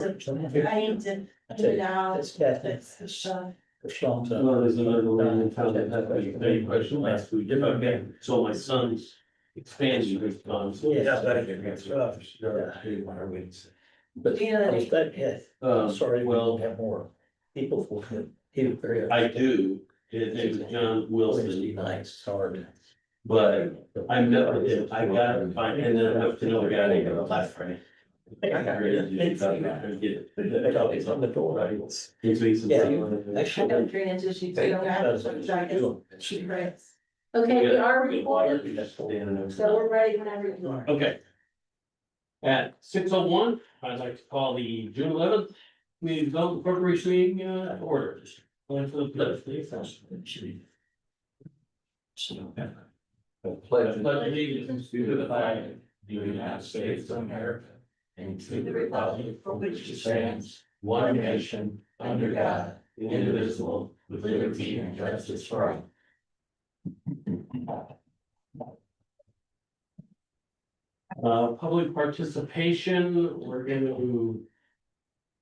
I need to put it out. It's Kathy. It's, For some time. Well, there's another lady in town that had a very question last week. Okay, so my son's expanding his funds. Yeah. But Yeah. I respect, yeah, sorry, we well, don't have more people for him. He was very. I do, his name is John Wednesday Wilson, nights, it's hard. but I met with him, I got to find, and then I met another guy named last Friday. It's on the door, right? I got 3 inches, you don't have, so she writes. Okay, we are recording, so we're ready whenever you are. Okay. At 6:01, I'd like to call the June 11th, community development corporation meeting, order. Going for the pledge, please. Pledge allegiance to the flag of the United States of America and to the republic for which it stands, one nation, under God, indivisible, with liberty and justice for all. Public participation, we're going to.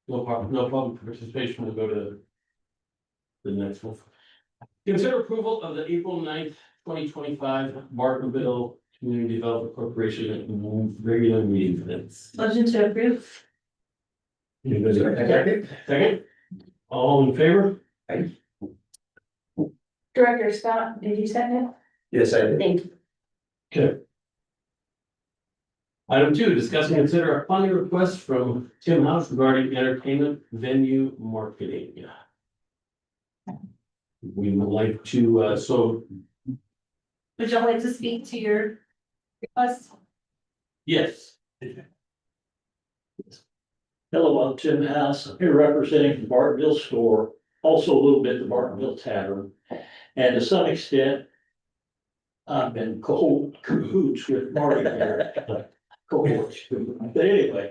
No public participation, we'll go to. The next one. Consider approval of the April 9th, 2025 Bartonville Community Development Corporation regular meeting minutes. Motion to approve. Second, all in favor? Director Scott, did you second it? Yes, I did. Thank you. Okay. Item 2, discuss and consider a funding request from Tim House regarding entertainment venue marketing. We would like to, Would you like to speak to your request? yes. Hello, I'm Tim House. I'm here representing the Bartonville store, also a little bit the Bartonville Tavern. And to some extent, I've been cahoots with Marty here. Cohorts. But anyway,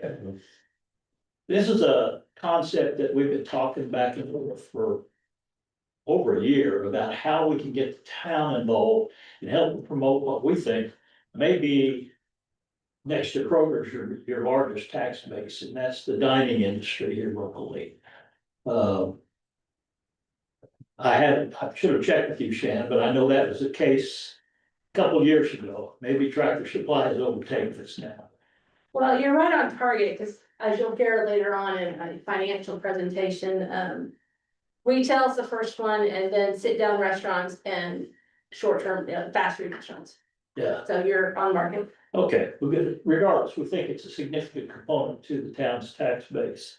this is a concept that we've been talking back and forth for over a year about how we can get the town involved and help promote what we think may be next to Kroger's, your largest tax base, and that's the dining industry here locally. I should have checked with you, Shannon, but I know that was the case a couple of years ago. Maybe Tractor Supply has overtaken this now. Well, you're right on target, because as you'll hear later on in a financial presentation, retail is the first one, and then sit-down restaurants and short-term, fast food restaurants. Yeah, So you're on market. okay, well, good. Regardless, we think it's a significant component to the town's tax base.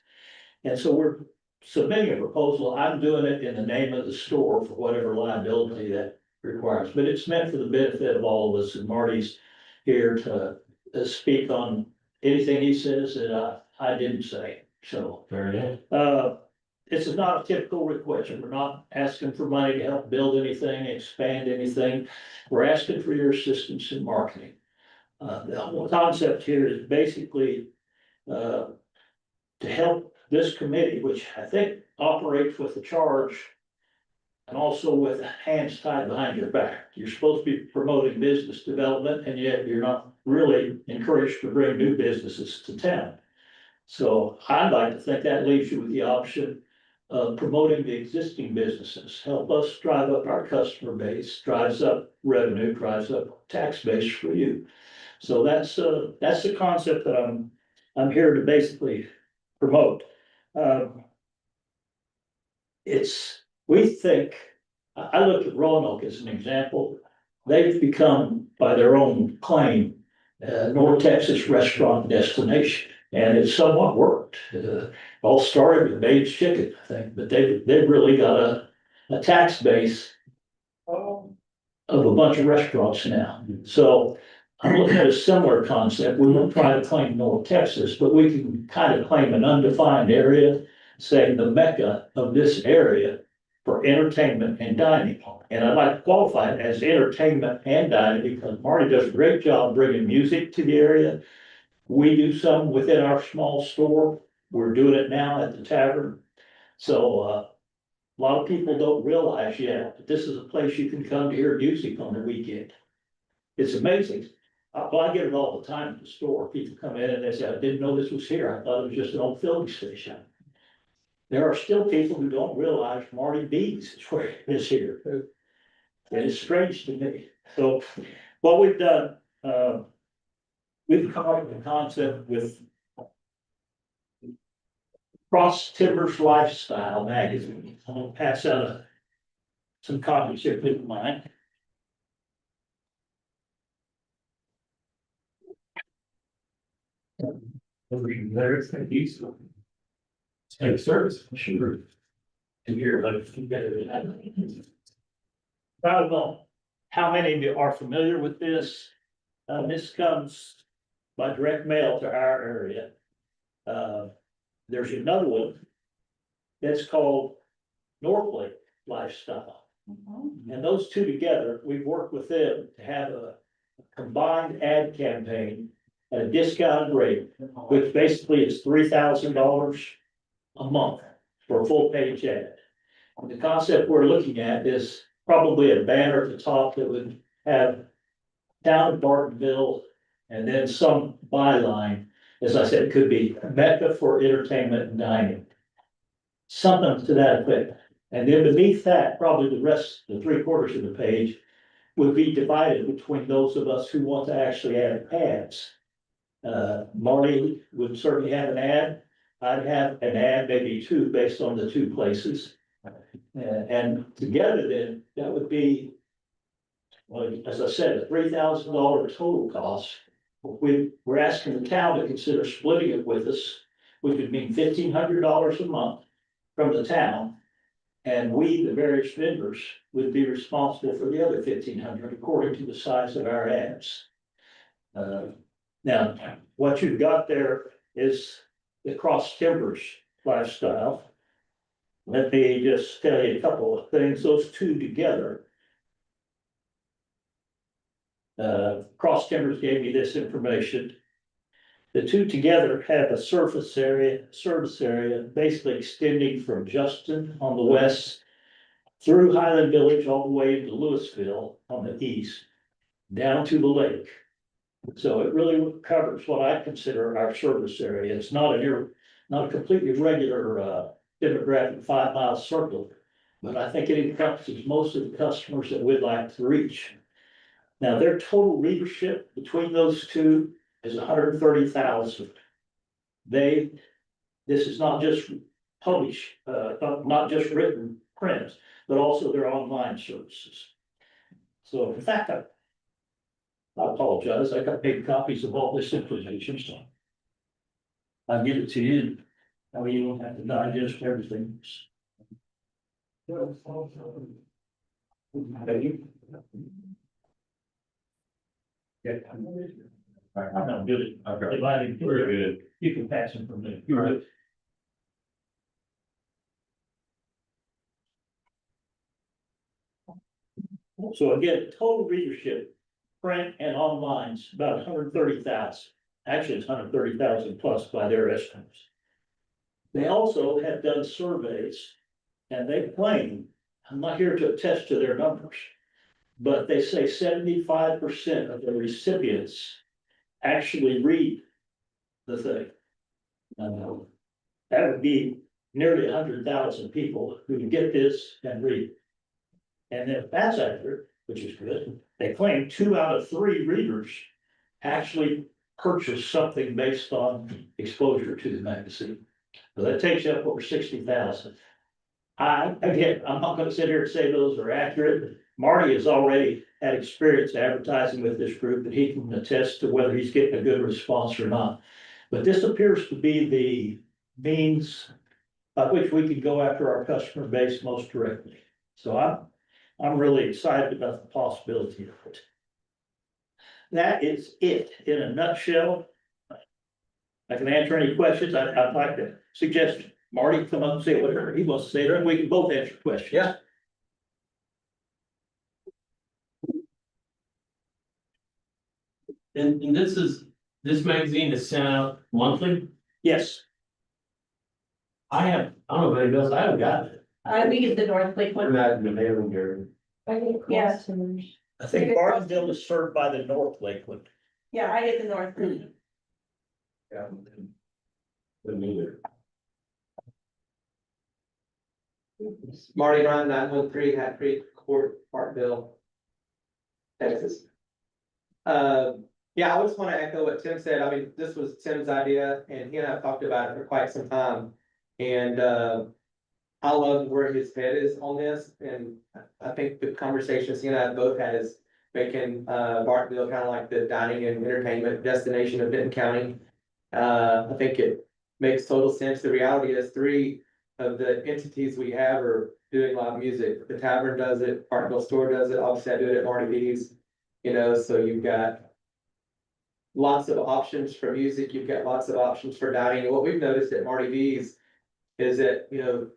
And so we're submitting a proposal. I'm doing it in the name of the store for whatever liability that requires, but it's meant for the benefit of all of us, and Marty's here to speak on anything he says that I didn't say, so. Very good. This is not a typical request. We're not asking for money to help build anything, expand anything. We're asking for your assistance in marketing. The whole concept here is basically to help this committee, which I think operates with a charge and also with hands tied behind your back. You're supposed to be promoting business development, and yet you're not really encouraged to bring new businesses to town. So I'd like to think that leaves you with the option of promoting the existing businesses, help us drive up our customer base, drives up revenue, drives up tax base for you. So that's the concept that I'm here to basically promote. We think, I look at Roanoke as an example. They've become, by their own claim, North Texas restaurant destination, and it's somewhat worked. All started with Bates Chicken, I think, but they've really got a tax base of a bunch of restaurants now. So I'm looking at a similar concept. We won't try to claim North Texas, but we can kind of claim an undefined area, say the mecca of this area for entertainment and dining. And I'd like to qualify it as entertainment and dining because Marty does a great job bringing music to the area. We do some within our small store. We're doing it now at the tavern. So a lot of people don't realize yet that this is a place you can come to hear music on the weekend. It's amazing. well, I get it all the time at the store. People come in and they say, I didn't know this was here. I thought it was just an old filling station. There are still people who don't realize Marty B's is where it is here. It is strange to me. So what we've done, we've come up with a concept with Cross Timbers Lifestyle magazine. I'm gonna pass out some copies here, if you don't mind. There's a diesel. Take service. Sure. And here, like, if you get it. I don't know how many of you are familiar with this. This comes by direct mail to our area. There's another one that's called Northlake Lifestyle. And those two together, we've worked with them to have a combined ad campaign at a discounted rate, which basically is $3,000 a month for a full page ad. The concept we're looking at is probably a banner at the top that would have town of Bartonville and then some byline. As I said, it could be Mecca for entertainment and dining. Something to that effect. And then beneath that, probably the rest, the 3/4 of the page would be divided between those of us who want to actually add ads. Marty would certainly have an ad. I'd have an ad, maybe two, based on the two places. And together then, that would be, well, as I said, a $3,000 total cost. We're asking the town to consider splitting it with us, which would mean $1,500 a month from the town. And we, the various vendors, would be responsible for the other $1,500 according to the size of our ads. Now, what you've got there is the Cross Timbers Lifestyle. Let me just tell you a couple of things, those two together. Cross Timbers gave me this information. The two together have a service area basically extending from Justin on the west through Highland Village all the way into Louisville on the east, down to the lake. So it really covers what I consider our service area. It's not a completely regular demographic 5-mile circle, but I think it encompasses most of the customers that we'd like to reach. Now, their total readership between those two is 130,000. This is not just published, not just written print, but also their online services. So in fact, I apologize, I got big copies of all this information, so I'll give it to you. That way you don't have to digest everything. Yeah. I'm not good. We're good. You can pass them from there. You're right. So again, total readership, print and online, is about 130,000. Actually, it's 130,000 plus by their estimates. They also have done surveys and they claim, I'm not here to attest to their numbers, but they say 75% of the recipients actually read the thing. That would be nearly 100,000 people who can get this and read. And if that's accurate, which is good, they claim 2 out of 3 readers actually purchase something based on exposure to the magazine. So that takes you up over 60,000. Again, I'm not gonna sit here and say those are accurate. Marty has already had experience advertising with this group, and he can attest to whether he's getting a good response or not. But this appears to be the means by which we can go after our customer base most directly. So I'm really excited about the possibility of it. That is it in a nutshell. I can answer any questions. I'd like to suggest Marty come up and say whatever he wants to say, and we can both answer questions. Yeah. And this magazine is sent out monthly? Yes, I don't know if anybody else, I haven't gotten it. We get the Northlake We're one. not in the mailing area. Yeah. I think Bartonville is served by the Northlake one. Yeah, I get the north. Yeah. Wouldn't either. Marty Ryan, 913 Hat Creek Court, Bartonville, Texas. Yeah, I just want to echo what Tim said. I mean, this was Tim's idea and he and I have talked about it for quite some time. And, I love where his head is on this, and I think the conversations he and I both had is making, Bartonville kind of like the dining and entertainment destination of Benton County. I think it makes total sense. The reality is 3 of the entities we have are doing live music. The tavern does it, Bartonville Store does it, obviously I do it at Marty B's. You know, so you've got lots of options for music, you've got lots of options for dining. And what we've noticed at Marty B's is that, you know,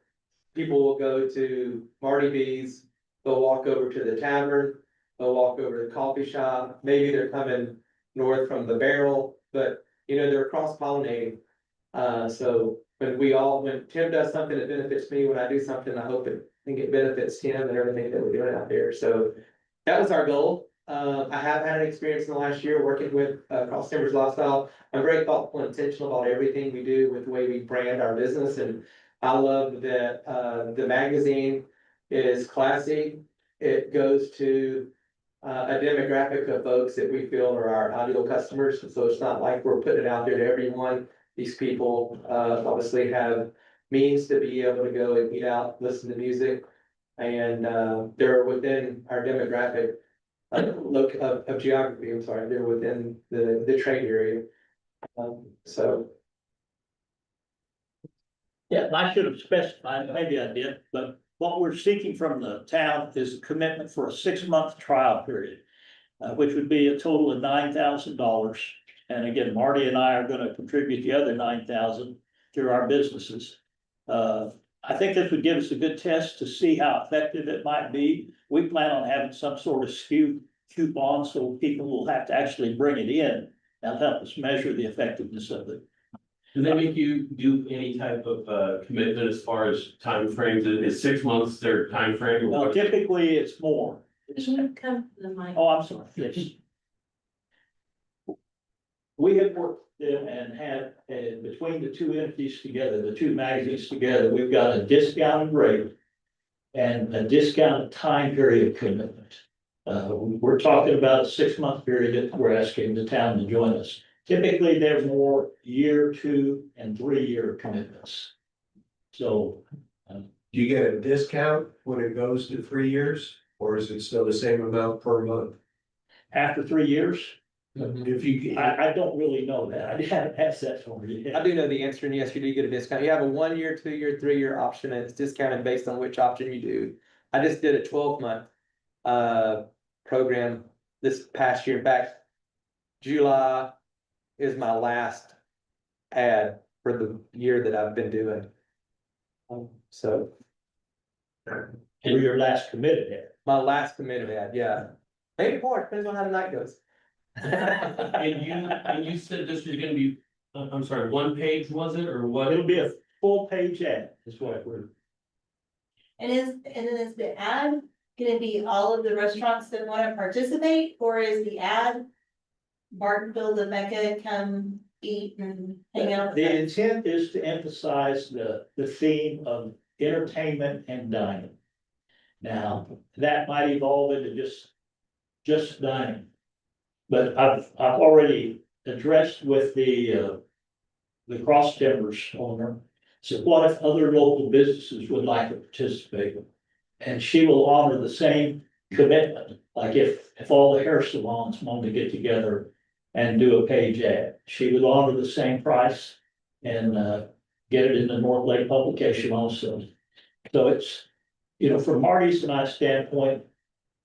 people will go to Marty B's, they'll walk over to the tavern, they'll walk over to the coffee shop, maybe they're coming north from the Barrel, but you know, they're cross pollinating. So when Tim does something that benefits me, when I do something, I think it benefits Tim and everything that we're doing out there. So that was our goal. I have had an experience in the last year working with Cross Timbers Lifestyle. I'm very thoughtful and intentional about everything we do with the way we brand our business, and I love that the magazine is classy. It goes to a demographic of folks that we feel are our ideal customers. So it's not like we're putting it out there to everyone. These people obviously have means to be able to go and eat out, listen to music, and they're within our demographic look of geography. I'm sorry, they're within the trade area. So. Yeah, and I should have specified, maybe I did, but what we're seeking from the town is a commitment for a 6-month trial period. Which would be a total of $9,000. And again, Marty and I are gonna contribute the other 9,000 through our businesses. I think this would give us a good test to see how effective it might be. We plan on having some sort of SKU coupon, so people will have to actually bring it in. That'll help us measure the effectiveness of it. Do they make you do any type of commitment as far as timeframes? Is 6 months their timeframe? Well, typically it's more. Can you come to the mic? Oh, I'm sorry, yes. We have worked them and had, between the 2 entities together, the 2 magazines together, we've got a discounted rate and a discounted time period commitment. We're talking about a 6-month period that we're asking the town to join us. Typically, they're more year, 2, and 3-year commitments. So, Do you get a discount when it goes to 3 years, or is it still the same amount per month? after 3 years, If you, I don't really know that. I haven't asked that for you I yet. do know the answer, and yes, you do get a discount. You have a 1-year, 2-year, 3-year option, and it's discounted based on which option you do. I just did a 12-month program this past year. In fact, July is my last ad for the year that I've been doing. So For your last committed ad. my last committed ad, yeah. Maybe more, depends on how the night goes. And you said this was gonna be, I'm sorry, 1 page, was it, or what? It'll be a full page ad, is what we're. And then is the ad gonna be all of the restaurants that wanna participate, or is the ad Bartonville, the Mecca, come eat and hang out? The intent is to emphasize the theme of entertainment and dining. Now, that might evolve into just dining. But I've already addressed with the Cross Timbers owner. So what if other local businesses would like to participate? And she will honor the same commitment, like if all the hair salons wanted to get together and do a page ad, she would honor the same price and get it in the North Lake publication also. So it's, from Marty's and I's standpoint,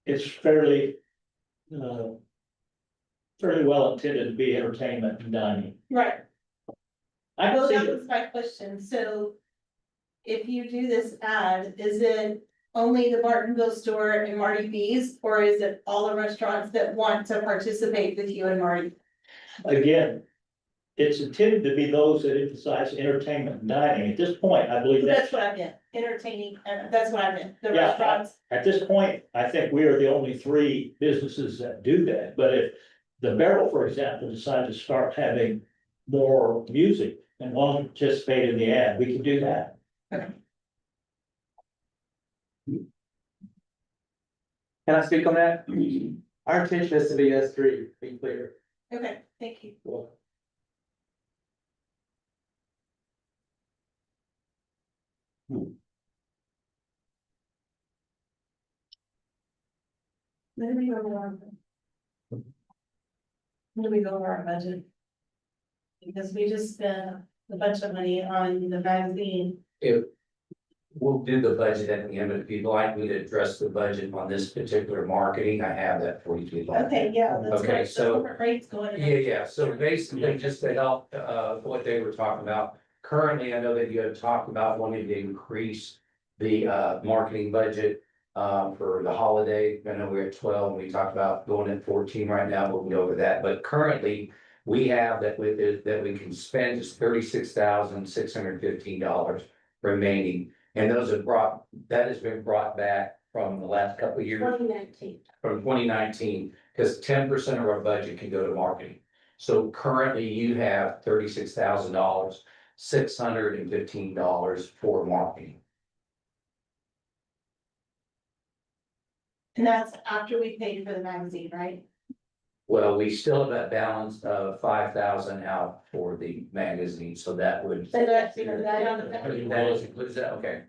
it's fairly well intended to be entertainment and dining. Right, I well, can see that it. was my question, so. If you do this ad, is it only the Bartonville store and Marty B's, or is it all the restaurants that want to participate with you and Marty? Again, it's intended to be those that emphasize entertainment and dining. At this point, I believe That's what I meant, entertaining, that's what I meant, the Yeah. restaurants. At this point, I think we are the only 3 businesses that do that, but the Barrel, for example, decided to start having more music and want to participate in the ad, we can do that. Can I speak on that? Our intention is to be S3, to be clear. Okay, thank you. Let me go over. Let me go over our budget. Because we just spent a bunch of money on the magazine. We'll do the budget at the end, but if you'd like me to address the budget on this particular marketing, I have that for you. Okay, yeah, that's Okay, great. so- Corporate rates going. Yeah, so basically, just to help, what they were talking about, currently, I know that you had talked about wanting to increase the, marketing budget, for the holiday. I know we're at 12, and we talked about going at 14 right now, but we'll go over that, but currently, we have that with it, that we can spend is $36,615 remaining. And those have that has been brought back from the last couple of years. 2019. From 2019, because 10% of our budget can go to marketing. So currently you have $36,000, $615 for marketing. And that's after we paid for the magazine, right? Well, we still have that balance of 5,000 out for the magazine, so that would. So that's, That includes that, okay.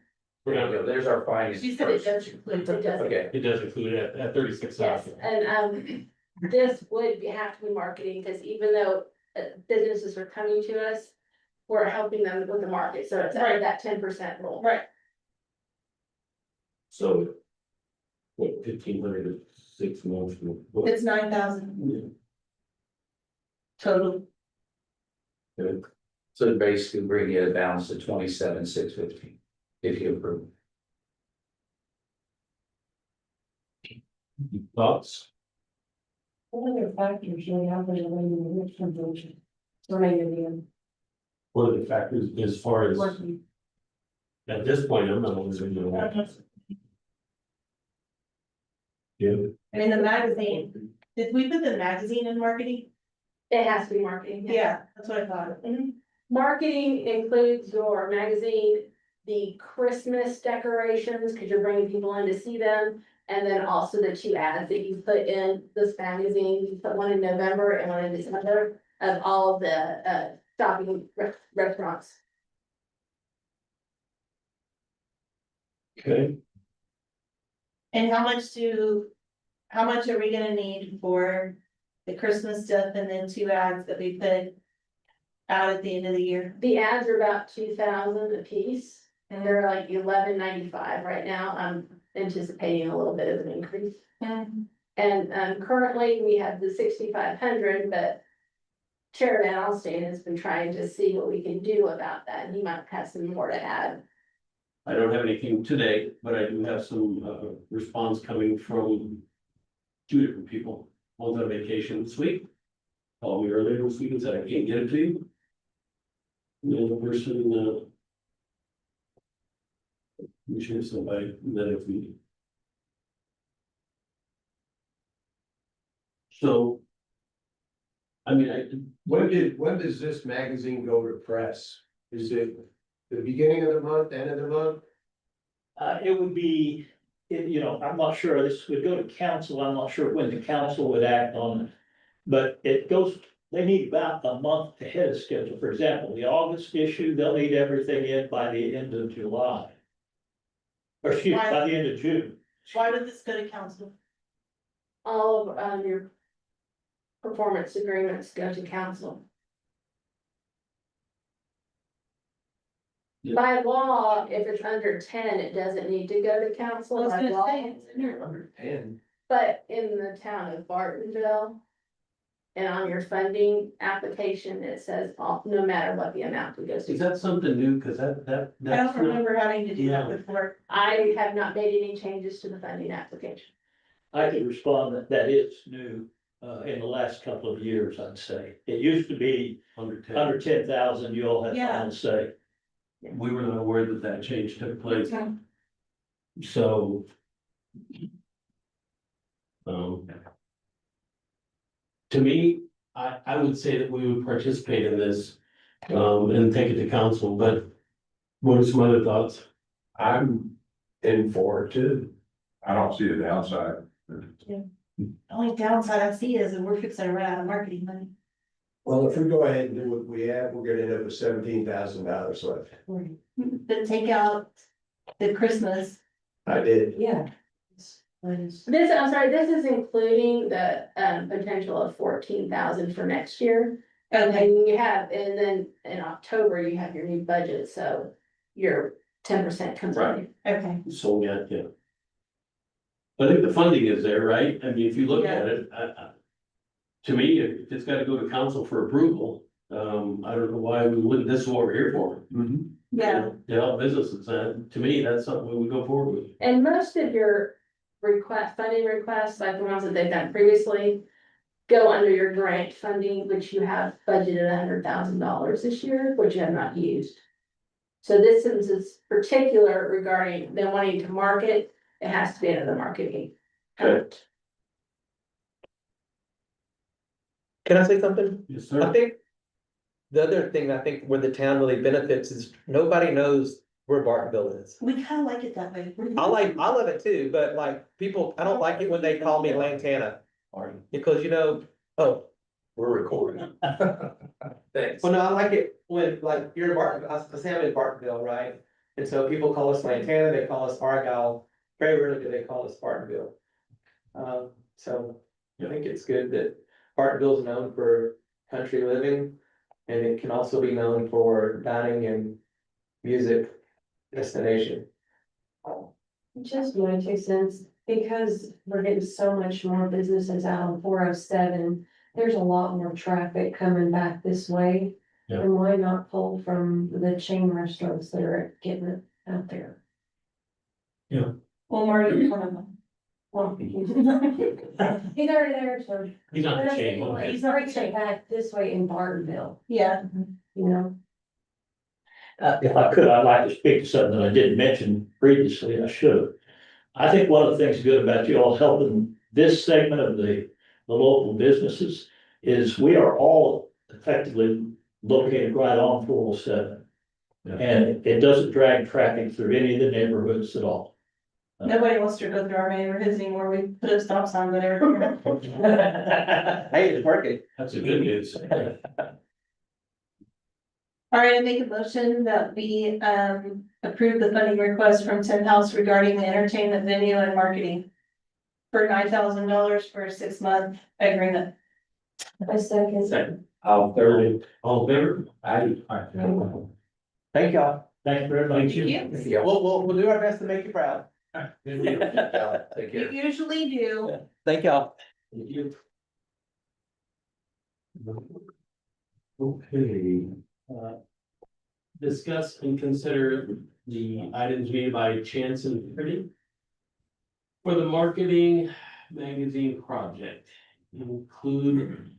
We're There you not, go, there's our finance. She said it person. does include. It does. Okay, it does include it at 36,000. Yes, and this would have to be marketing, because even though businesses are coming to us, we're helping them with the market, so it's under that 10% rule. Right. So. What, 1,500 to 6 months? It's 9,000 total. so basically bring you a balance of 27,615, if you approve. Thoughts? What other factors do we have in the rich conversion? Remaining What are the factors as far as, working. at this point, I'm not always in the. Yeah, I mean, the magazine, did we put the magazine in marketing? It has to be marketing. Yeah, that's what I thought. Mhm. Marketing includes your magazine, the Christmas decorations, because you're bringing people in to see them. And then also the 2 ads that you put in this magazine, you put one in November and one in December of all the shopping restaurants. okay, And how much are we gonna need for the Christmas stuff and then 2 ads that we put out at the end of the year? The ads are about 2,000 a piece, and they're like $11.95 right now. I'm anticipating a little bit of an increase. And currently we have the 6,500, but Chairman Alstein has been trying to see what we can do about that, and he might have some more to add. I don't have anything today, but I do have some, response coming from 2 different people. One's on vacation this week. Called me earlier this week and said, I can't get it to you. And the other person, we should have somebody that if we. So. I mean, When does this magazine go to press? Is it the beginning of the month, end of the month? It would be, you know, I'm not sure, this would go to council, I'm not sure when the council would act on it. But it goes, they need about a month ahead of schedule, for example, the August issue, they'll need everything in by the end of July. Or excuse me, by the end of June. Why would this go to council? All of your performance agreements go to council. Yeah. By law, if it's under 10, it doesn't need to go to council I was by gonna law. say, it's in here. Under 10. But in the town of Bartonville. And on your funding application, it says no matter what the amount it goes is to. that something new? Cause I that's don't not, remember having to do that Yeah. before. I have not made any changes to the funding application. I could respond that that is new, in the last couple of years, I'd say. It used to be under 10. under 10,000, you all had Yeah. final say. We were not aware that that change took place, Okay. so. To me, I would say that we would participate in this, and take it to council, but what are some other thoughts? I'm in for it too. I don't see the downside. Only downside I see is that we're fixing to run out of marketing money. Well, if we go ahead and do what we have, we're gonna end up with $17,000 left. But take out the Christmas. I did. Yeah. I'm sorry, this is including the, potential of 14,000 for next year. Okay, And you have, and then in October, you have your new budget, so your 10% comes Right. in. okay. So, yeah. I think the funding is there, right? I mean, if you look at it, to me, if it's gotta go to council for approval, I don't know why we wouldn't, this is what we're here for. Yeah, To help businesses, and to me, that's something we would go forward with. And most of your funding requests, like the ones that they've done previously, go under your grant funding, which you have budgeted $100,000 this year, which you have not used. So this is particular regarding them wanting to market, it has to be under the marketing. Okay. Can I say something? Yes, I think the other thing I think where the town really benefits is nobody knows where Bartonville is. we kind of like it that way. I love it too, but like people, I don't like it when they call me Lantana. Because oh, We're recording. Thanks. well, no, I like it when like you're in Bartonville, I say I'm in Bartonville, right? And so people call us Lantana, they call us Argyle, very rarely do they call us Bartonville. So I think it's good that Bartonville is known for country living. And it can also be known for dining and music destination. Just my 2 cents, because we're getting so much more businesses out on 407, there's a lot more traffic coming back this way. Yeah. And why not pull from the chain restaurants that are getting it out there? Well, Marty, one of them. Well, he's already there, so. He's on the chain. Anyway, he's already checked back this way in Bartonville, Yeah, you know? If I could, I'd like to speak to something that I didn't mention previously, and I should have. I think one of the things good about you all helping this segment of the local businesses is we are all effectively located right on 407. Yeah. And it doesn't drag traffic through any of the neighborhoods at all. nobody wants to go through our neighborhoods anymore. We put up stop signs there. Hey, it's working. That's a good news. All right, I make a motion that we approve the funding request from Tim House regarding the entertainment venue and marketing. For $9,000 for a 6-month agreement. I second. Second. All in favor? Aye. Thank y'all. Thank you very much. Yeah. We'll do our best to make you proud. Good deal. Yeah, Take You care. usually do. Thank y'all. Thank you. Okay. Discuss and consider the items made by Chance and Pretty for the marketing magazine project. Include,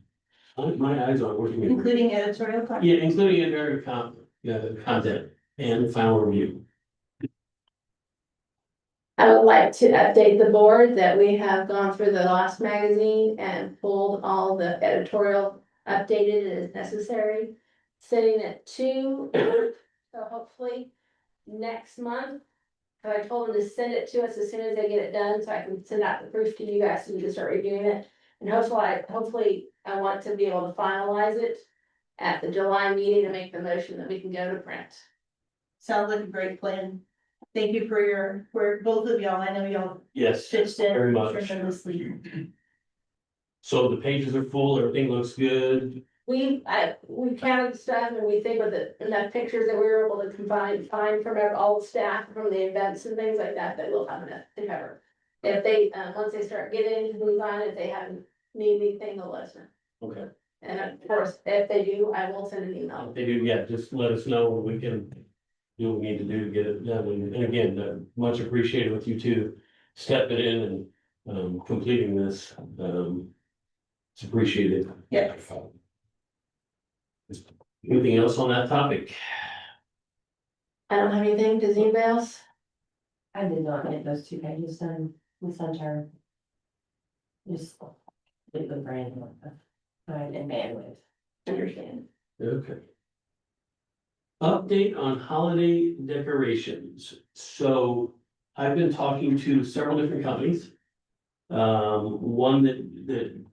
oh, my eyes aren't working. Including editorial. content. Yeah, including editorial content and final review. I would like to update the board that we have gone through the last magazine and pulled all the editorial updated as necessary. Sitting at 2, so hopefully next month. But I told them to send it to us as soon as they get it done, so I can send out the proof to you guys so you can start reviewing it. And hopefully I want to be able to finalize it at the July meeting to make the motion that we can go to print. Sounds like a great plan. Thank you for both of y'all. I know y'all Yes, pitched in very much. tremendously. So the pages are full, everything looks good. We counted stuff and we think with enough pictures that we were able to find from all the staff, from the events and things like that, that we'll have enough to cover. If they, once they start getting into the design, if they haven't need anything, they'll let us know. Okay. And of course, if they do, I will send an email. If they do, yeah, just let us know what we can do what we need to do to get it done. And again, much appreciated with you two stepping in and completing this. It's appreciated. Yeah. Anything else on that topic? I don't have anything, does anybody else? I did not get those 2 pages done with Sunshine. Just leave the brand. time and bandwidth. Understand. Okay. Update on holiday decorations. So I've been talking to several different companies. One that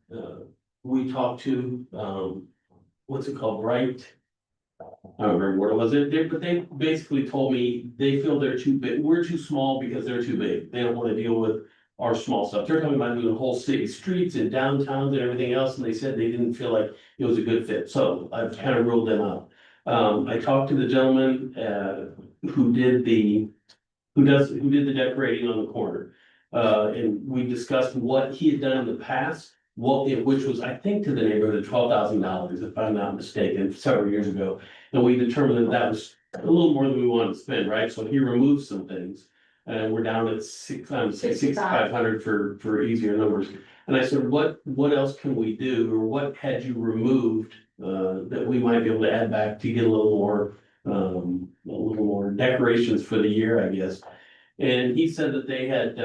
we talked to, what's it called, Bright? I don't remember what it was, but they basically told me they feel they're too big, we're too small because they're too big. They don't wanna deal with our small stuff. They're talking about doing whole city streets and downtowns and everything else, and they said they didn't feel like it was a good fit, so I've kind of ruled them out. I talked to the gentleman, who did the decorating on the corner. And we discussed what he had done in the past, which was, I think, to the neighborhood of $12,000, if I'm not mistaken, several years ago. And we determined that that was a little more than we wanted to spend, right? So he removed some things. And we're down at 6,500 for easier numbers. And I said, what else can we do, or what had you removed, that we might be able to add back to get a little more decorations for the year, I guess. And he said that they had,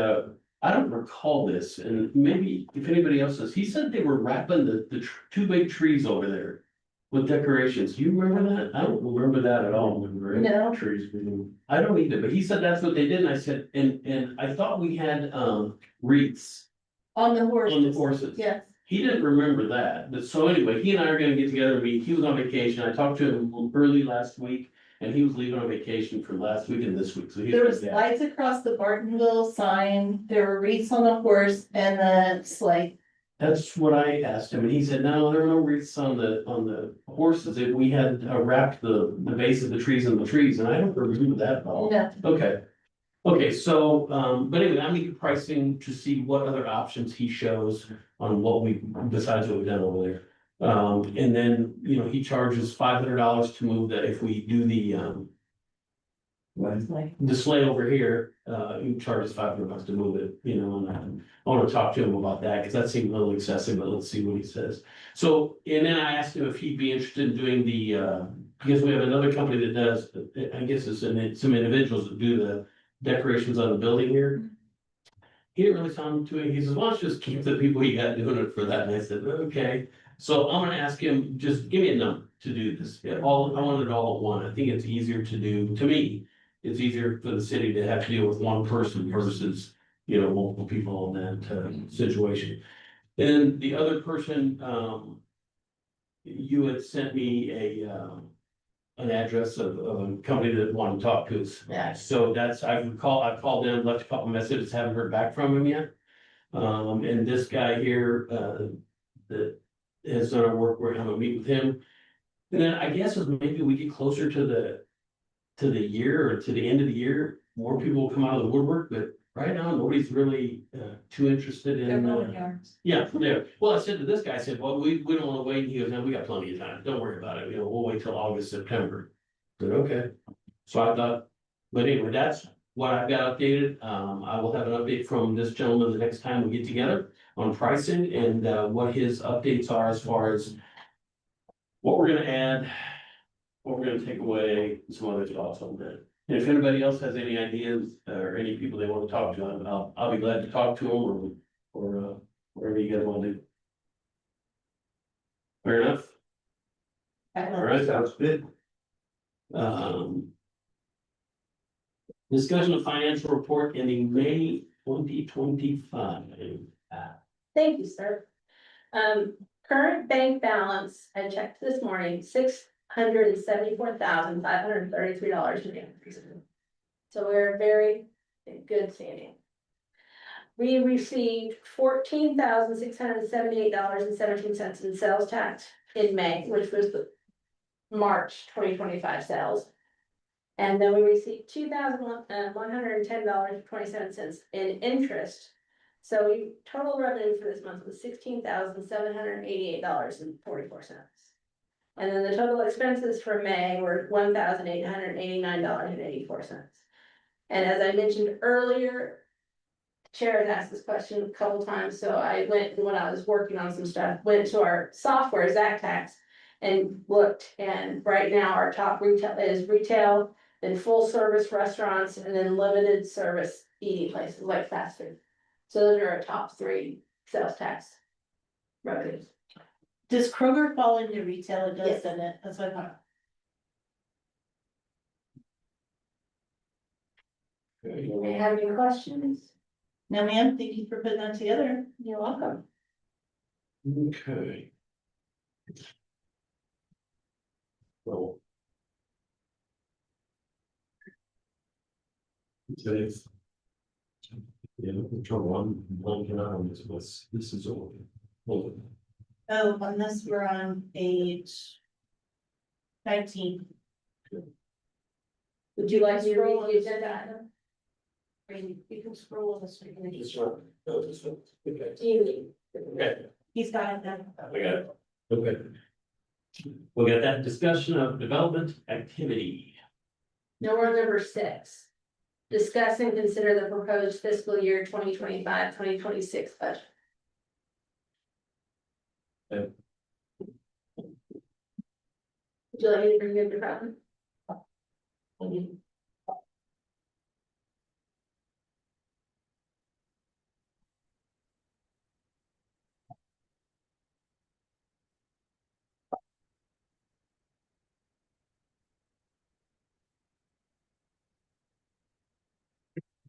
I don't recall this, and maybe if anybody else does, he said they were wrapping the two big trees over there with decorations. Do you remember that? I don't remember that at all. No. Trees. I don't either, but he said that's what they did, and I said, and I thought we had, wreaths On the horse. on the horses. Yes. He didn't remember that, but so anyway, he and I are gonna get together and meet. He was on vacation. I talked to him early last week, and he was leaving on vacation for last week and this week, so he's. There was lights across the Bartonville sign, there were wreaths on the horse and the sleigh. That's what I asked him, and he said, no, there were no wreaths on the horses. We had wrapped the base of the trees in the trees, and I don't remember that at all. No. Okay, so, but anyway, I'm making pricing to see what other options he shows on besides what we've done over there. And then, he charges $500 to move if we do the sleigh over here, he charges $500 to move it, and I wanna talk to him about that, cause that seemed a little excessive, but let's see what he says. So, and then I asked him if he'd be interested in doing because we have another company that does, I guess it's some individuals that do the decorations on the building here. He didn't really sound to it, he says, why don't you just keep the people you got doing it for that, and I said, okay. So I'm gonna ask him, just give me a number to do this, I want it all at one, I think it's easier to do, to me. It's easier for the city to have to deal with one person versus, multiple people in that situation. And the other person, you had sent me an address of a company that wanted to talk to us. Yeah. So I called them, left a couple messages, haven't heard back from him yet. And this guy here, that has done our work, we're gonna meet with him. And then I guess as maybe we get closer to the year or to the end of the year, more people will come out of the woodwork, but right now, nobody's really too interested in. Yeah, there. Well, I said to this guy, I said, well, we don't wanna wait. He goes, no, we got plenty of time. Don't worry about it. We'll wait till August, September. I said, okay. So I thought, but anyway, that's what I've got updated. I will have an update from this gentleman the next time we get together on pricing and what his updates are as far as what we're gonna add, what we're gonna take away, and some other thoughts on that. And if anybody else has any ideas or any people they want to talk to, I'll be glad to talk to them or whatever you guys want to do. Fair enough? All right. Sounds good. Discussion of financial report ending May 2025. Thank you, sir. Current bank balance, I checked this morning, $674,533. So we're very in good standing. We received $14,678.17 in sales tax in May, which was the March 2025 sales. And then we received $2,110.27 in interest. So total revenue for this month was $16,788.44. And then the total expenses for May were $1,889.84. And as I mentioned earlier, the chair has asked this question a couple times, so I went, when I was working on some stuff, went to our software, Zactax, and looked, and right now our top retail is retail, then full service restaurants, and then limited service eating places like fast food. So those are our top three sales tax revenues. Does Kroger fall into retail? It does, Yes. doesn't it? That's what I thought. You may have any questions. No, ma'am, thank you for putting that together. You're welcome. Okay. Well. Today's. Yeah, control one can on this is all. Hold it. Oh, on this, we're on page 19. Would you like me to read Scroll the agenda item? You can scroll on the screen. This one. Oh, this one. Okay. Do you need? Okay. He's got it then. We got it. Okay. We got that discussion of development activity. Now we're on number 6. Discuss and consider the proposed fiscal year 2025-2026 budget. Okay. Would you like me to bring you up the problem?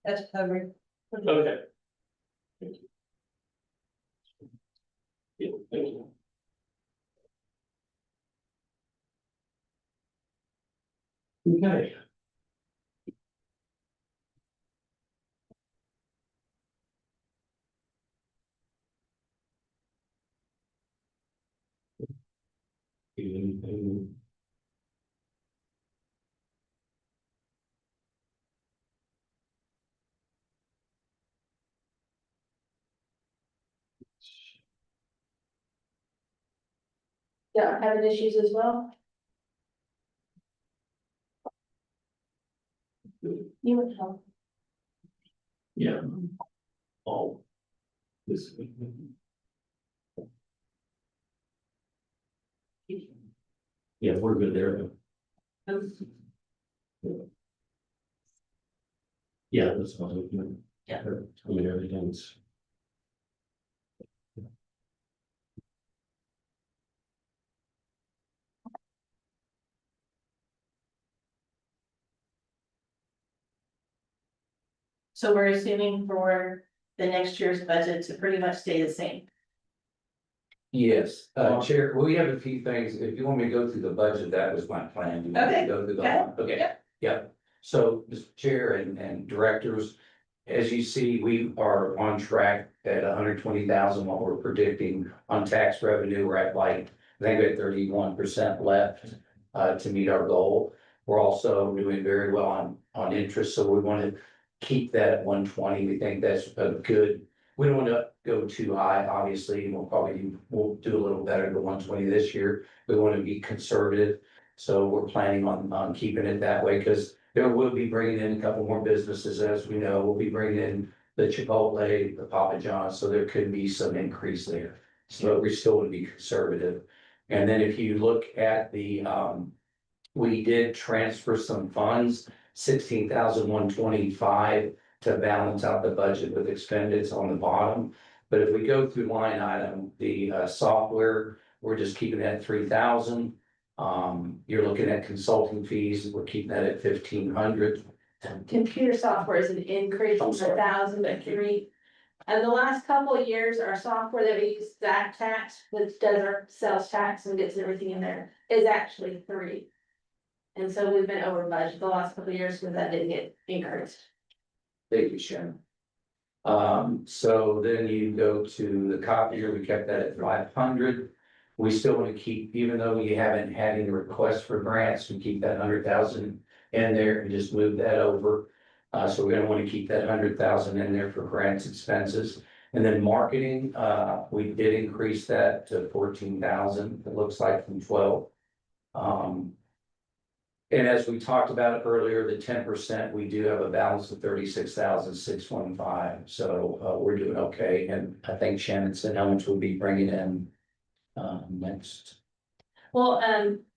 That's covered. Okay. Thank you. Yeah, thank you. Okay. Anything? Yeah, having issues as well? You would help. Yeah. All. This. Yeah, we're good there. Yeah, that's fine. Yeah. I mean, everything's. So we're assuming for the next year's budget to pretty much stay the same. Yes, Chair, we have a few things, if you want me to go through the budget, that was my plan. You want me to Okay, Go through the, okay, okay, yeah. yeah. So, Mr. Chair and directors, as you see, we are on track at 120,000, what we're predicting on tax revenue, we're at like, I think we're at 31% left to meet our goal. We're also doing very well on interest, so we want to keep that at 120, we think that's a good. We don't want to go too high, obviously, we'll do a little better than 120 this year. We want to be conservative. So we're planning on keeping it that way, because there will be bringing in a couple more businesses, as we know, we'll be bringing in the Chipotle, the Papa John's, so there could be some increase there. So we still want to be conservative. And then if you look at the, we did transfer some funds, 16,125 to balance out the budget with expenditures on the bottom. But if we go through line item, the software, we're just keeping that at 3,000. You're looking at consulting fees, we're keeping that at 1,500. Computer software is an increase from 1,003. And the last couple of years, our software that we use, Zach Tax, which does our sales tax and gets everything in there, is actually 3. And so we've been over budget the last couple of years because that didn't get increased. Thank you, Shannon. So then you go to the copier, we kept that at 500. We still want to keep, even though we haven't had any requests for grants, we keep that 100,000 in there and just move that over. So we're gonna want to keep that 100,000 in there for grants expenses. And then marketing, we did increase that to 14,000, it looks like from 12. And as we talked about earlier, the 10%, we do have a balance of 36,615. So we're doing okay. And I think Shannon said how much we'll be bringing in next. Well,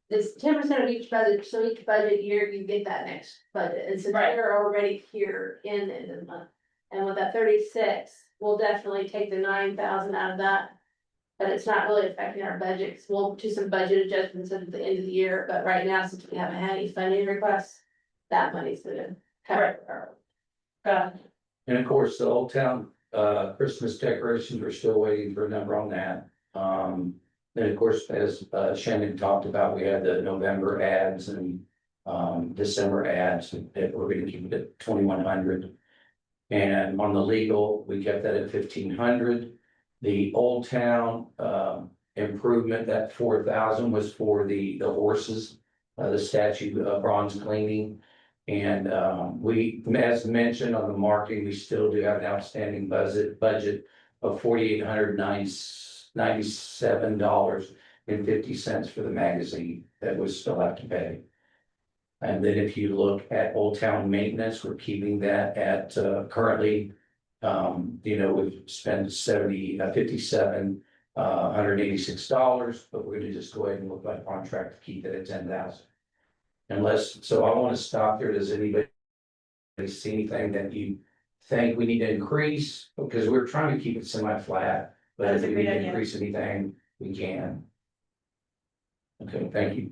it's 10% of each budget, so each budget year you get that next budget, and since Right. we're already here in the end of the month. And with that 36, we'll definitely take the 9,000 out of that. But it's not really affecting our budget, because we'll do some budget adjustments at the end of the year, but right now, since we haven't had any funding requests, that money's gonna cover our. And of course, the Old Town, Christmas decorations, we're still waiting for a number on that. And of course, as Shannon talked about, we had the November ads and, December ads that we're gonna keep it at 2,100. And on the legal, we kept that at 1,500. The Old Town, improvement, that 4,000 was for the horses, the statue, bronze cleaning. And we, as mentioned on the marketing, we still do have an outstanding budget of $4,897.50 for the magazine that we still have to pay. And then if you look at Old Town maintenance, we're keeping that at currently, we've spent 186 but we're gonna just go ahead and look like contract to keep it at 10,000. Unless, so I want to stop there. Does anybody see anything that you think we need to increase? Because we're trying to keep it semi-flat, but That's if a we great need to idea. increase anything, we can. Okay, thank you.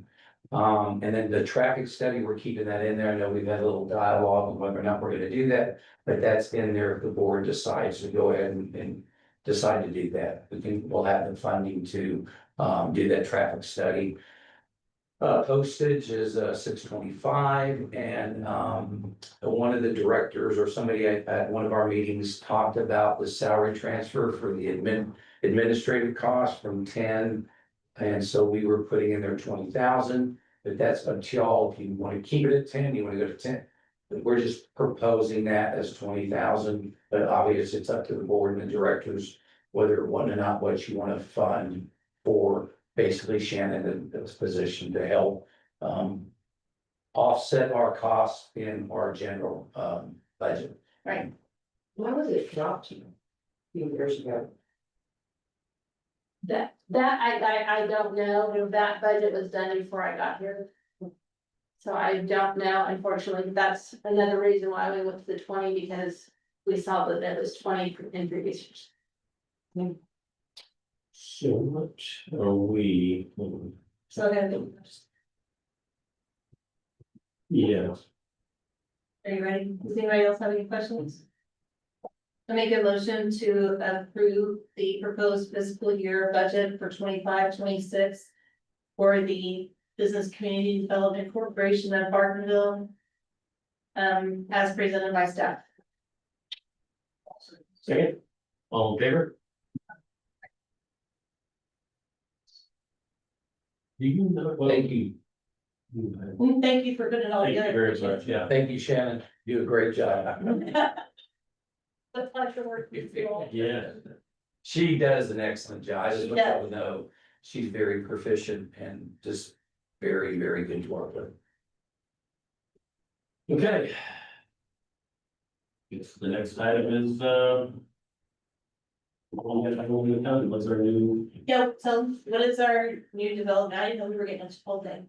And then the traffic study, we're keeping that in there. I know we've had a little dialogue on whether or not we're gonna do that, but that's in there if the board decides to go ahead and decide to do that. We'll have the funding to do that traffic study. Postage is $625, and one of the directors or somebody at one of our meetings talked about the salary transfer for the administrative cost from 10. And so we were putting in there 20,000, but that's up to y'all. If you want to keep it at 10, you want to go to 10. But we're just proposing that as 20,000, but obviously it's up to the board and the directors whether or not what you want to fund for basically Shannon in this position to help offset our costs in our general budget. Right. Why was it dropped a few years ago? That I don't know, that budget was done before I got here. So I don't know, unfortunately, that's another reason why we went to the 20, because we saw that there was 20 in previous years. So what are we? So then, Yeah, are you ready? Does anybody else have any questions? I make a motion to approve the proposed fiscal year budget for 25-26 for the Business Community Development Corporation of Bartonville. As presented by staff. Second, all in favor? Do you know? Thank you. Thank you for putting it all Thank you together. very much, yeah. Thank you, Shannon. You do a great job. The pleasure working with you all. Yeah. She does an excellent job. I just She want you does. to know she's very proficient and just very, very good to work with. Okay. Guess the next item is, what's our new? Yo, so what is our new development? I didn't know we were getting a Chipotle.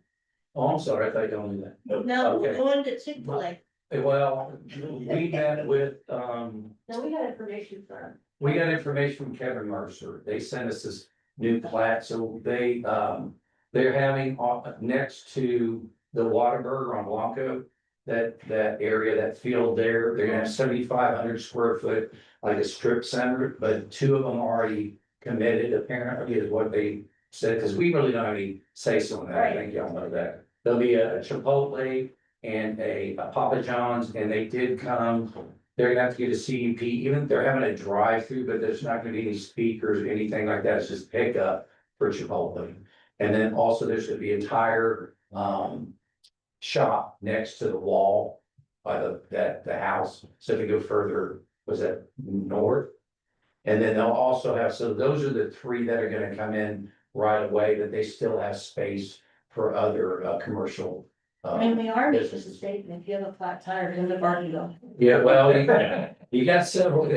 Oh, I'm sorry, I thought you only that. No, we're Okay. going to Chick-fil-A. Well, we met with, No, we got information from. we got information from Kevin Mercer. They sent us this new plat, so they're having next to the Whataburger on Blanco. That area, that field there, they're gonna have 7,500 square foot, like a strip center, but 2 of them already committed apparently is what they said, because we really don't have any say so in that, I think y'all know that. There'll be a Chipotle and a Papa John's, and they did come, they're gonna have to get a CUP, even they're having a drive-through, but there's not gonna be any speakers or anything like that, it's just pickup for Chipotle. And then also there's gonna be a tire, shop next to the wall by the house. So if you go further, was that north? And then they'll also have, so those are the 3 that are gonna come in right away, but they still have space for other commercial. And we are making a businesses. statement, if you have a flat tire in the Bartonville. Yeah, well, you got several.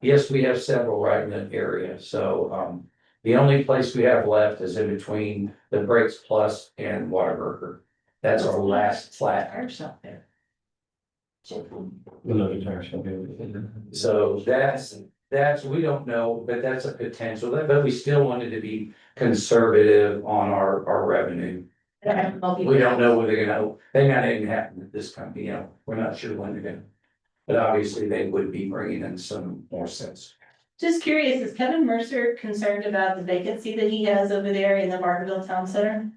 Yes, we have several right in that area, so the only place we have left is in between the Brakes Plus and Whataburger. That's our last flat. Tire shop there. Another tire shop. So that's we don't know, but that's a potential, but we still wanted to be conservative on our revenue. We don't know whether they're gonna, they might not even happen at this company, we're not sure when they're gonna. But obviously they would be bringing in some more sense. Just curious, is Kevin Mercer concerned about the vacancy that he has over there in the Bartonville Town Center?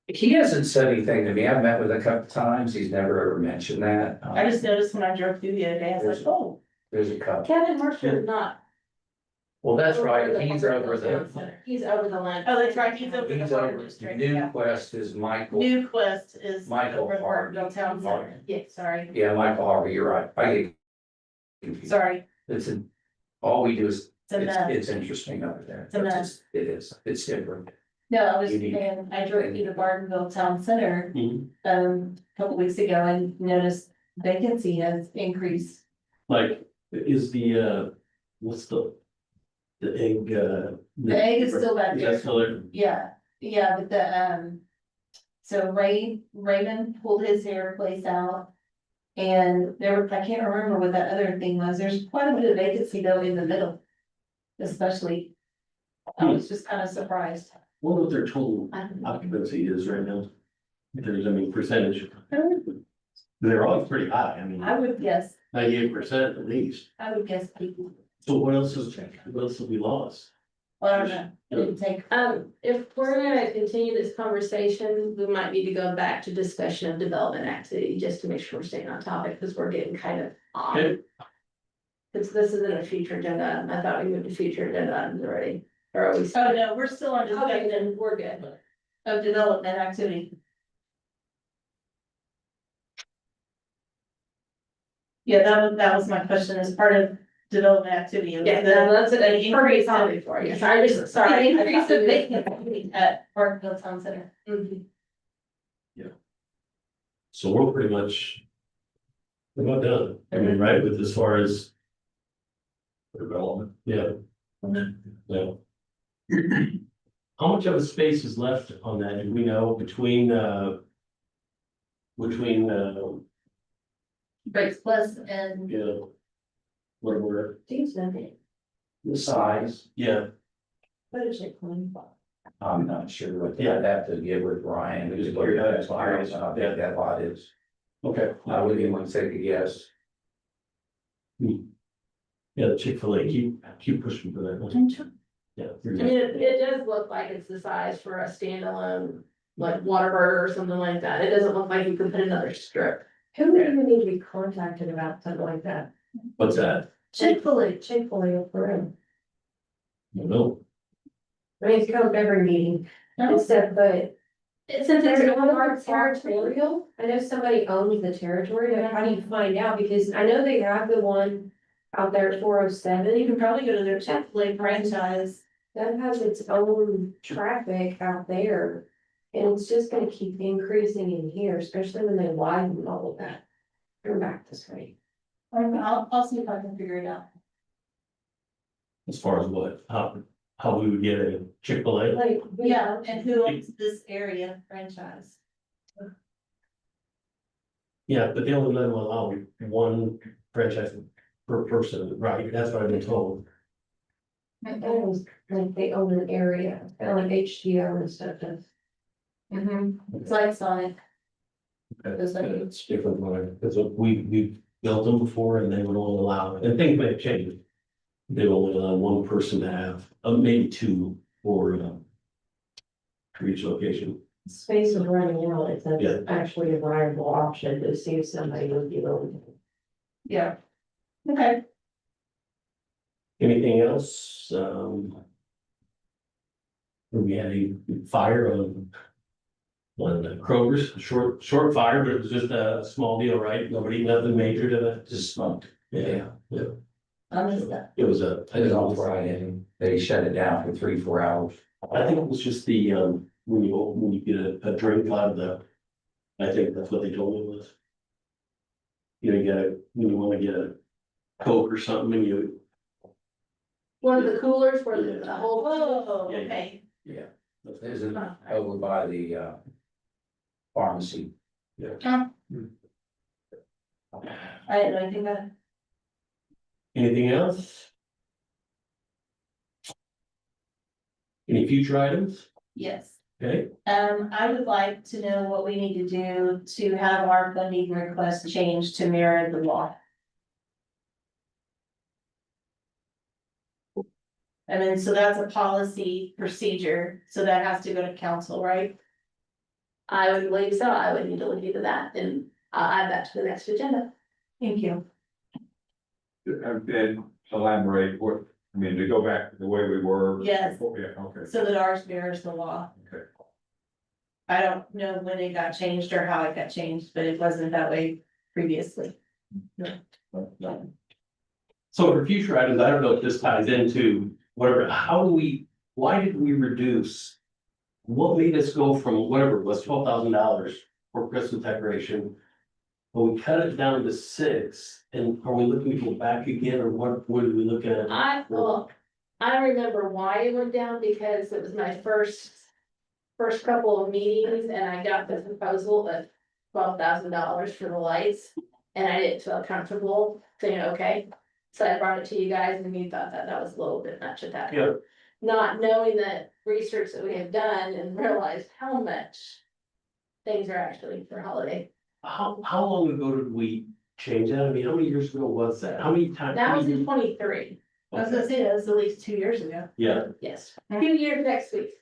He hasn't said anything to me. I've met with him a couple times. He's never ever mentioned that. I just noticed when I drove through the other day, I was like, oh. There's a couple. Kevin Mercer is not. Well, that's right. over the He's over Town the, Center. He's over the line. Oh, that's right, he's over the he's water over, district. New Yeah. Quest is Michael. New Quest is Michael over the Hart. Bartonville Town Center. Yeah, sorry, Yeah, Michael Harvey, you're right. I get confused. sorry. It's a, all we do is, It's a mess. it's interesting over there. It's a mess. It is, it's different. No, I was Unique. saying, I drove through the Bartonville Town Center, Mhm. a couple weeks ago and noticed vacancy has increased. Like, is the, what's the egg, The egg is still back there. That's still there? Yeah, but so Raymond pulled his hair place out. And I can't remember what that other thing was. There's quite a bit of vacancy though in the middle. Especially. I was just kind of surprised. What their total I don't know. occupancy is right now? If there's, I mean, percentage. They're always pretty high, I mean, I would guess, 98% at least. I would guess people, So what else have we lost? well, I don't know, it didn't take. If we're gonna continue this conversation, we might need to go back to discussion of development activity, just to make sure we're staying on topic, because we're getting kind of on. Okay. Cause this isn't a future agenda, item. I thought we moved to future agenda items already, or are we? Oh, no, we're still on Okay, discussion then we're good. of development activity. Yeah, that was my question, as part of development activity. Yeah, that's an increase perfect in- topic for you, I just, The sorry. I increase thought of we- vacancy at Bartonville Town Center. Mhm. So we're pretty much. We're not done, I mean, right, with as far as. Development. Yeah. Yeah. How much of a space is left on that, do we know, between, Breaks Plus and you know. Where we're, Decent. The size, yeah, What is it, Glenn? I'm not sure what, I'd have to get with Ryan. Because that's how big that lot is. okay. I wouldn't even want to take a guess. Yeah, the Chick-fil-A, keep pushing for that. Yeah. I mean, it does look like it's the size for a standalone, like Whataburger or something like that, it doesn't look like you could put another strip. Who would even need to be contacted about something like that? What's that? Chick-fil-A for him. No, I mean, it's come up every meeting, except, but Since it's there's a a more hard territorial. I know somebody owns the territory, but how do you find out? Because I know they have the one out there at 407. you can probably go to their Chick-fil-A franchise. That has its own traffic out there. And it's just gonna keep increasing in here, especially when they widen all of that. Turn back this way. I'll see if I can figure it out. as far as what, how we would get a Chick-fil-A? Like. Yeah, and who owns this area franchise? Yeah, but they only let them allow one franchise per person, right? That's what I've been told. Owns, like they own an area, kind of like HDO and stuff does. It's like Sonic. It's different, because we've built them before and they would only allow, and things may have changed. They would only allow one person to have, maybe two for each location. Space is running out, it's Yeah. actually a viable option to see if somebody would be willing. Yeah. Okay. Anything else? We had a fire on Kroger's, short fire, but it was just a small deal, right? Nothing major to that. Just smoked. Yeah. I missed that. It was I It think was it on was, Friday. They shut it down for 3-4 hours. I think it was just the, when you get a drink out of the, I think that's what they told me it was. You know, when you wanna get a Coke or something and you, One of the coolers for the whole. Oh, Yeah. okay. Yeah. There's over by the pharmacy. I didn't know anything about it. anything else? Any future items? Yes. Okay, I would like to know what we need to do to have our funding request changed to mirror the law. And then, so that's a policy procedure, so that has to go to council, right? I would believe so, I would need to look into that, and I'll add that to the next agenda. Thank you. And elaborate what, I mean, to go back to the way we were. Yes. before. Yeah, okay. So that ours mirrors the law. Okay. I don't know when it got changed or how it got changed, but it wasn't that way previously. so for future items, I don't know if this ties into whatever, why did we reduce? What made us go from whatever it was $12,000 for Christmas decoration? But we cut it down to 6, and are we looking to go back again, or what are we looking at? I remember why it went down, because it was my first couple of meetings, and I got the proposal of $12,000 for the lights. And I didn't feel comfortable saying, okay, so I brought it to you guys, and you thought that was a little bit much at that time. Yeah. Not knowing the research that we have done and realized how much things are actually for holiday. How long ago did we change that? I mean, how many years ago was that? How many times? That was in 23, I was gonna say, that was at least 2 years ago. Yeah, yes, 2 years next week.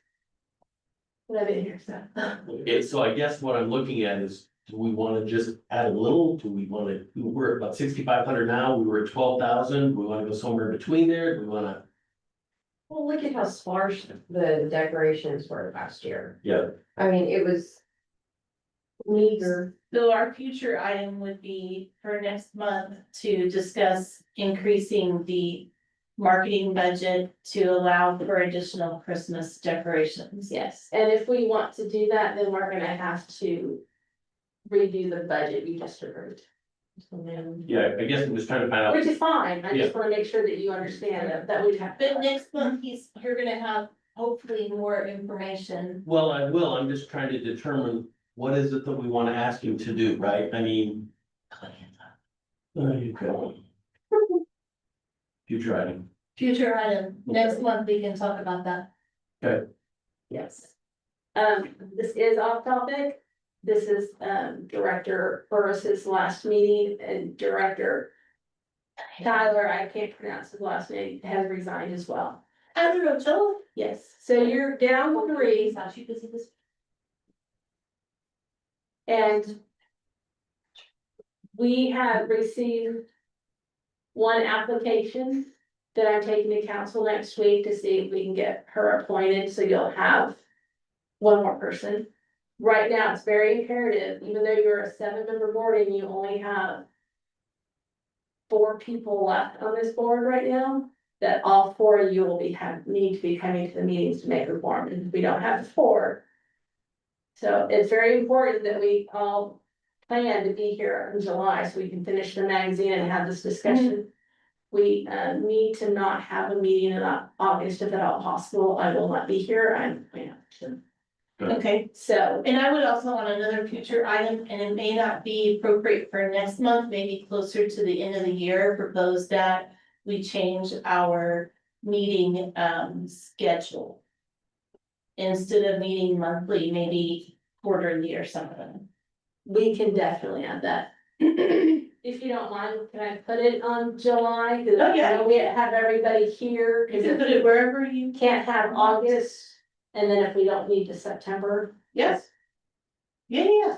But I've been here, so. okay, so I guess what I'm looking at is, do we wanna just add a little? Do we wanna, we're at about 6,500 now, we were at 12,000, we wanna go somewhere between there, do we wanna? Well, look at how sparse the decorations were last year. Yeah. I mean, it was meager. So our future item would be for next month to discuss increasing the marketing budget to allow for additional Christmas decorations. Yes, and if we want to do that, then we're gonna have to redo the budget you just approved. Yeah, I guess I'm just trying to find out. Which is fine, I just wanna make sure that you understand that we'd have. But next month, you're gonna have hopefully more information. Well, I will, I'm just trying to determine what is it that we wanna ask him to do, right? I mean. There you go. Future item. Future item, next month we can talk about that. Yes. This is off topic. This is, Director Burris's last meeting, and Director Tyler, I can't pronounce his last name, has resigned as well. I don't know, Joe. Yes, so you're down 3, and we have received one application that I'm taking to council next week to see if we can get her appointed, so you'll have one more person. Right now, it's very imperative, even though you're a 7-member board and you only have 4 people left on this board right now, that all 4 of you will need to be coming to the meetings to make a quorum, and if we don't have 4. So it's very important that we all plan to be here in July, so we can finish the magazine and have this discussion. We need to not have a meeting in August if at all possible. I will not be here, Okay, so. and I would also want another future item, and it may not be appropriate for next month, maybe closer to the end of the year, propose that we change our meeting schedule. Instead of meeting monthly, maybe quarterly or something. We can definitely add that. If you don't mind, can I put it on July? Cause Oh, yeah. I know we have everybody here. You can put it wherever you. Can't have August, and then if we don't need to September. Yes. Yeah, yeah.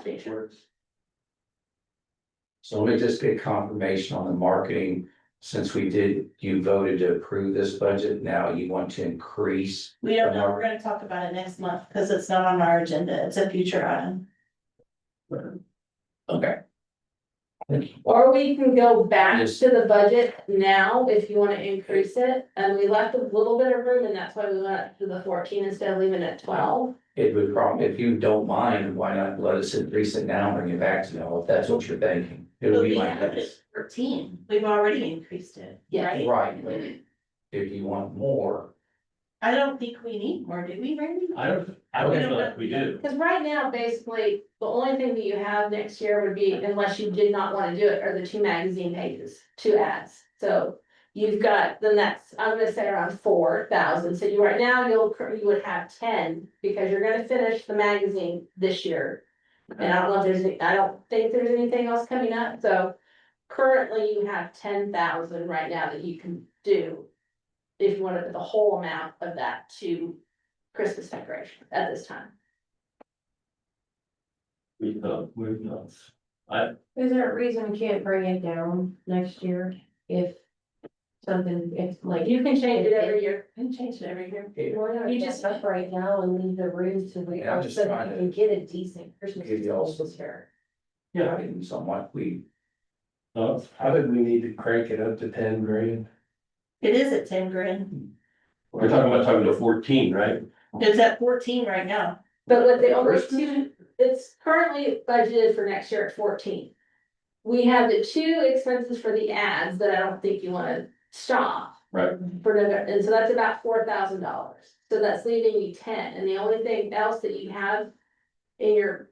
So let me just get confirmation on the marketing, since you voted to approve this budget, now you want to increase. We don't know, we're gonna talk about it next month, because it's not on our agenda, it's a future item. Okay. Or we can go back to the budget now if you wanna increase it, and we left a little bit of room, and that's why we went up to the 14 instead of leaving it at 12. It would probably, if you don't mind, why not let us increase it now, and bring it back to know if that's what you're thinking. It But would we be my have it guess. at 14, we've already increased it, Yeah. right? Right, but if you want more, I don't think we need more, do we, Randy? I don't feel like we do. Cause right now, basically, the only thing that you have next year would be, unless you did not wanna do it, are the 2 magazine pages, 2 ads. So You've got, then that's, I'm gonna say around 4,000, so you right now, you would have 10, because you're gonna finish the magazine this year. And I don't know if there's, I don't think there's anything else coming up, so currently you have 10,000 right now that you can do. If you wanna put the whole amount of that to Christmas decoration at this time. we've not. Is there a reason we can't bring it down next year if something, if like. You can change it every year. Can change it every year. Yeah. You just up right now and leave the room to wait, Yeah, I'm just so that trying you to can get a decent Christmas give you all some- this year. Yeah, I think somewhat we, How did we need to crank it up to 10 grand? It is at 10 grand. We're talking to 14, right? It's at 14 right now. But with the only two, it's currently budgeted for next year at 14. We have the two expenses for the ads that I don't think you wanna stop. Right. For November, and so that's about $4,000, so that's leaving you 10, and the only thing else that you have in your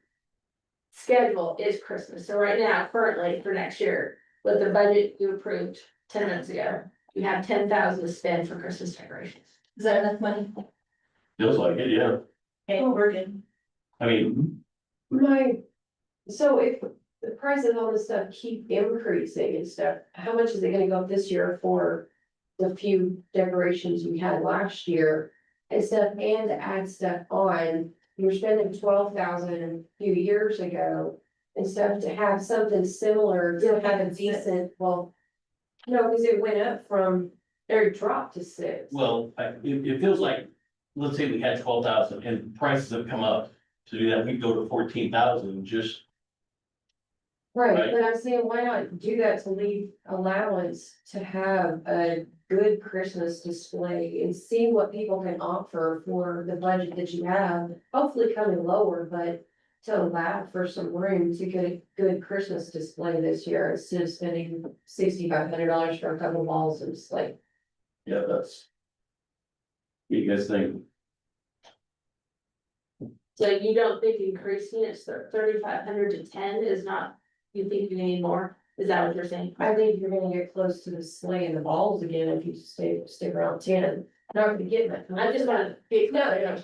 schedule is Christmas, so right now, currently, for next year, with the budget you approved 10 minutes ago, you have 10,000 to spend for Christmas decorations. Is that enough money? Feels like it, yeah. Okay, we're good. I mean, So if the prices on this stuff keep increasing and stuff, how much is it gonna go up this year for the few decorations you had last year? And stuff, and to add stuff on, you were spending 12,000 a few years ago. And stuff to have something similar, to have a decent, well. No, because it went up from, or it dropped to 6. well, it feels like, let's say we had 12,000 and prices have come up. To do that, we go to 14,000, just, Right, Right. but I'm saying, why not do that to leave allowance to have a good Christmas display and see what people can offer for the budget that you have, hopefully coming lower, but to allow for some room to get a good Christmas display this year, instead of spending $6,500 for a couple balls and just like. yeah, that's. What do you guys think? So you don't think increasing it 3,500 to 10 is not, you think you need more, is that what you're saying? I think you're gonna get close to the sleigh and the balls again if you stick around 10. Not gonna get that. I just wanna be No, clear.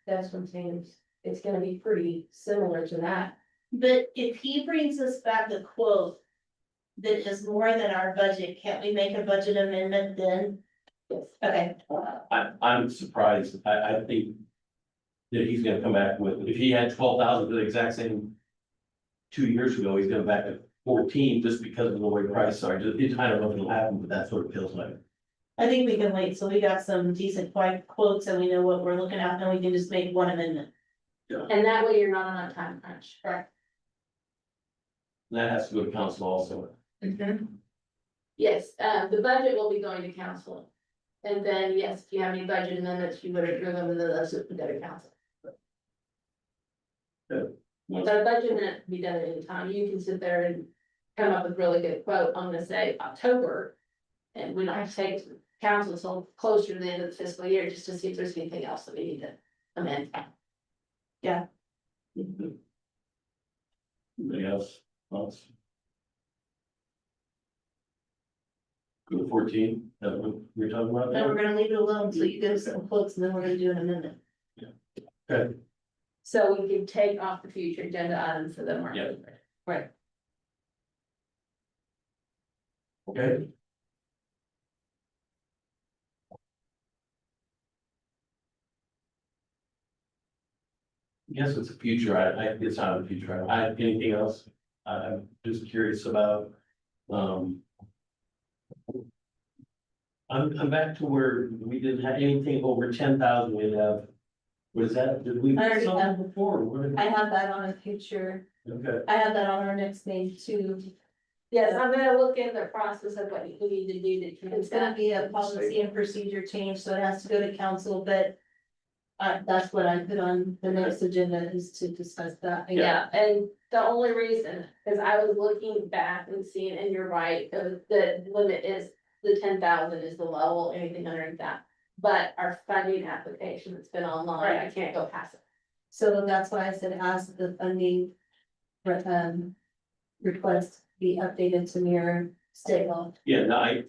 that's what I'm saying, it's gonna be pretty similar to that. But if he brings us back a quote that is more than our budget, can't we make a budget amendment then? Yes. Okay, I'm surprised, I think. That he's gonna come back with, if he had 12,000 for the exact same. 2 years ago, he's going back at 14 just because of the way prices are, I don't know if it'll happen, but that's what it feels like. I think we can wait, so we got some decent quotes and we know what we're looking at, and we can just make one amendment. And that way you're not on a time crunch. Correct. And that has to go to council also. Yes, the budget will be going to council. And then, yes, if you have any budget amendments, you would approve them, and then those would go to council. If our budget amendment can be done at any time, you can sit there and come up with really good quote, I'm gonna say October. And we don't have to take council until closer to the end of the fiscal year, just to see if there's anything else that we need to amend. Anybody else? Thoughts? Go to 14, that what we're talking about And we're now? gonna leave it alone until you give us some quotes, and then we're gonna do an amendment. Okay, So we can take off the future agenda items for the market. Right. okay. Guess it's a future, it's not a future, anything else, I'm just curious about, I'm back to where we didn't have anything over 10,000, we'd have, was that, did we? I already something have. Before, what did- I have that on a picture, okay, I have that on our next page too. Yes, I'm gonna look in the process of what you need to do to. It's gonna be a policy and procedure change, so it has to go to council, but. That's what I put on the next agenda is to discuss that. Yeah, and the only reason is I was looking back and seeing, and you're right, the limit is the 10,000 is the level, anything under that. But our funding application that's been online, I can't go past it. So that's why I said ask the funding. Request be updated to mirror state law. yeah, no,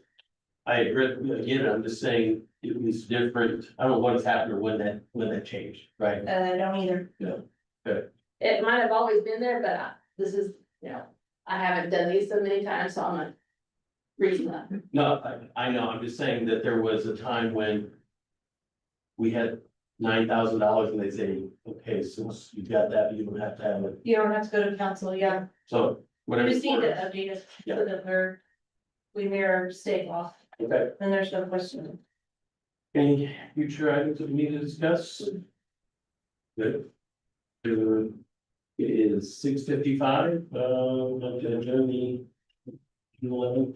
I agree, again, I'm just saying it was different, I don't know what has happened or when that changed, right? I don't either. It might have always been there, but this is, I haven't done these so many times, so I'm not reading that. No, I know, I'm just saying that there was a time when we had $9,000 and they say, okay, since you got that, you don't have to have it, You don't have to go to council, yeah, so we whatever. just need to update it, so that we mirror state law, Okay, and there's no question. any future items that we need to discuss? Good. It is 6:55, adjourn the 11th